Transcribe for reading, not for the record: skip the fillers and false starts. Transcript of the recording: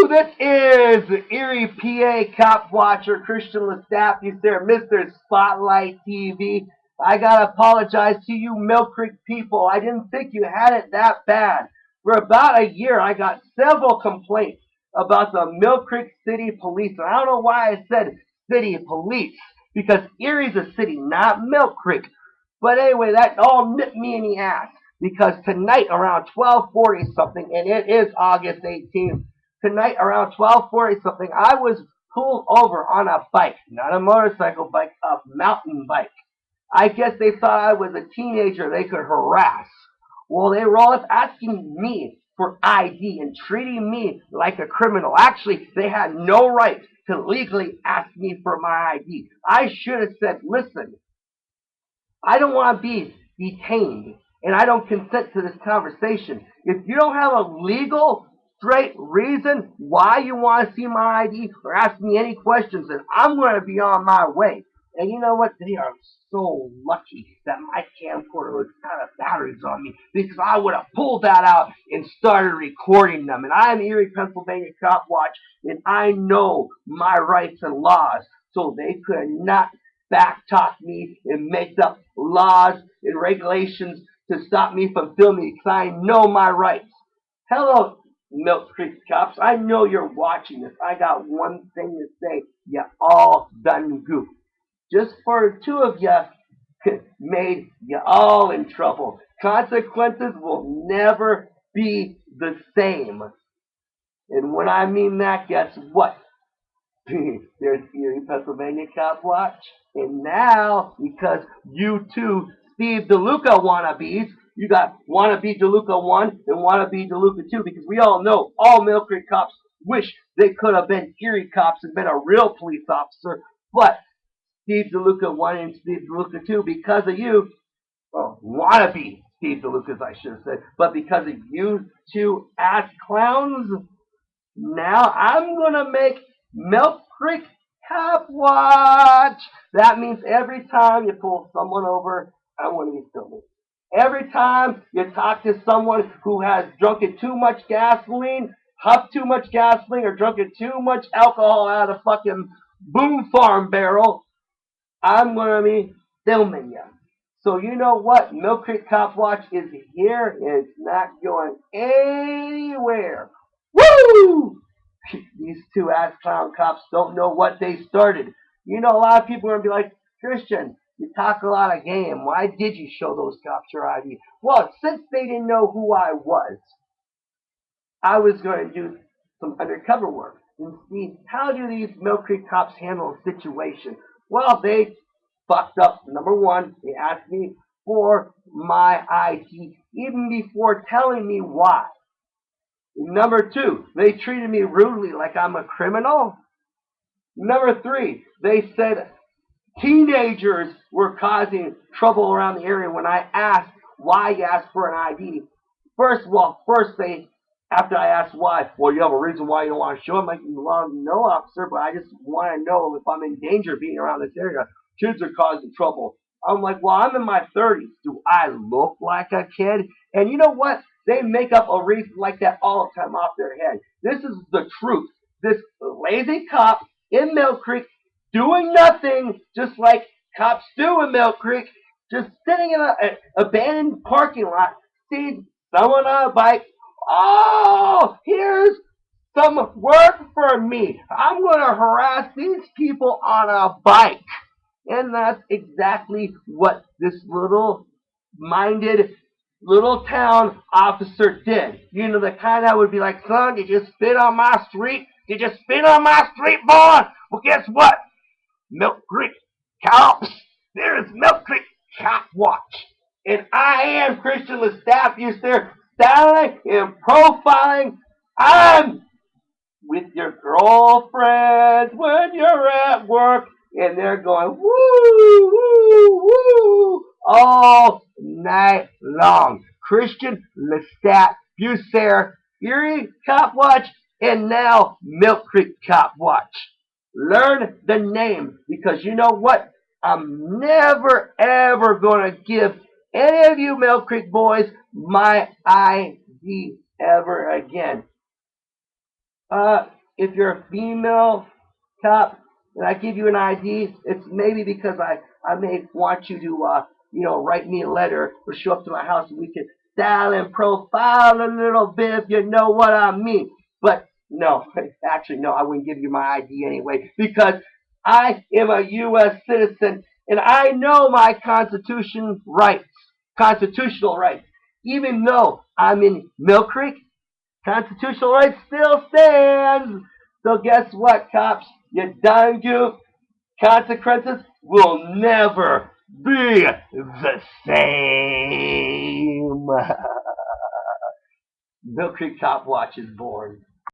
This is the Erie PA CopWatch or ErieLestat. He's there, Mr. Spotlight TV. I gotta apologize to you Millcreek people. I didn't think you had it that bad. For about a year, I got several complaints about the Millcreek City Police. And I don't know why I said city police, because Erie's a city, not Millcreek. But anyway, that all nipped me in the ass, because tonight around 12:40 something, and it is August 18th, tonight around 12:40 something, I was pulled over on a bike, not a motorcycle bike, a mountain bike. I guess they thought I was a teenager they could harass. Well, they were all up asking me for ID and treating me like a criminal. Actually, they had no right to legally ask me for my ID. I should have said, listen, I don't want to be detained, and I don't consent to this conversation. If you don't have a legal, straight reason why you want to see my ID or ask me any questions, then I'm going to be on my way. And you know what? They are so lucky that my camcorder was kind of batteries on me, because I would have pulled that out and started recording them. And I'm Erie, Pennsylvania CopWatch, and I know my rights and laws, so they could not backtalk me and make up laws and regulations to stop me from filming, because I know my rights. Hello, Millcreek cops. I know you're watching this. I got one thing to say. You all done goofed. Just for two of you made you all in trouble. Consequences will never be the same. And when I mean that, guess what? There's Erie, Pennsylvania CopWatch. And now, because you two Steve DeLuca wannabes, you got wannabe DeLuca 1 and wannabe DeLuca 2, because we all know all Millcreek cops wish they could have been Erie cops and been a real police officer, but Steve DeLuca 1 and Steve DeLuca 2, because of you, wannabe Steve DeLucas, I should have said, but because of you two ass clowns, now I'm going to make Millcreek CopWatch. That means every time you pull someone over, I want to be filming. Every time you talk to someone who has drunken too much gasoline, huffed too much gasoline, or drunken too much alcohol out of a fucking boom farm barrel, I'm going to be filming you. So you know what? Millcreek CopWatch is here. It's not going anywhere. Woo! These two ass clown cops don't know what they started. You know, a lot of people are going to be like, Christian, you talk a lot of game. Why did you show those cops your ID? Well, since they didn't know who I was going to do some undercover work and see how do these Millcreek cops handle a situation. Well, they fucked up. Number one, they asked me for my ID even before telling me why. Number two, they treated me rudely like I'm a criminal. Number three, they said teenagers were causing trouble around the area when I asked why you asked for an ID. First after I asked why, well, you have a reason why you don't want to show them. I'm like, well, no, officer, but I just want to know if I'm in danger being around this area. Kids are causing trouble. I'm like, well, I'm in my 30s. Do I look like a kid? And you know what? They make up a reason like that all the time off their head. This is the truth. This lazy cop in Millcreek doing nothing, just like cops do in Millcreek, just sitting in an abandoned parking lot, sees someone on a bike. Oh, here's some work for me. I'm going to harass these people on a bike. And that's exactly what this little-minded little town officer did. You know, the kind that would be like, son, did you spit on my street? Did you spit on my street, boy? Well, guess what? Millcreek cops. There's Millcreek CopWatch. And I am ErieLestat. You there styling and profiling. I'm with your girlfriend when you're at work, and they're going woo, woo, woo all night long. ErieLestat, Bussiere, Erie CopWatch, and now Millcreek CopWatch. Learn the name, because you know what? I'm never ever going to give any of you Millcreek boys my ID ever again. If you're a female cop and I give you an ID, it's maybe because I may want you to, write me a letter or show up to my house and we can style and profile a little bit if you know what I mean. But no, actually, no, I wouldn't give you my ID anyway because I am a U.S. citizen and I know my constitutional rights. Even though I'm in Millcreek, constitutional rights still stands. So guess what, cops? You done goofed. Consequences will never be the same. Millcreek CopWatch is born.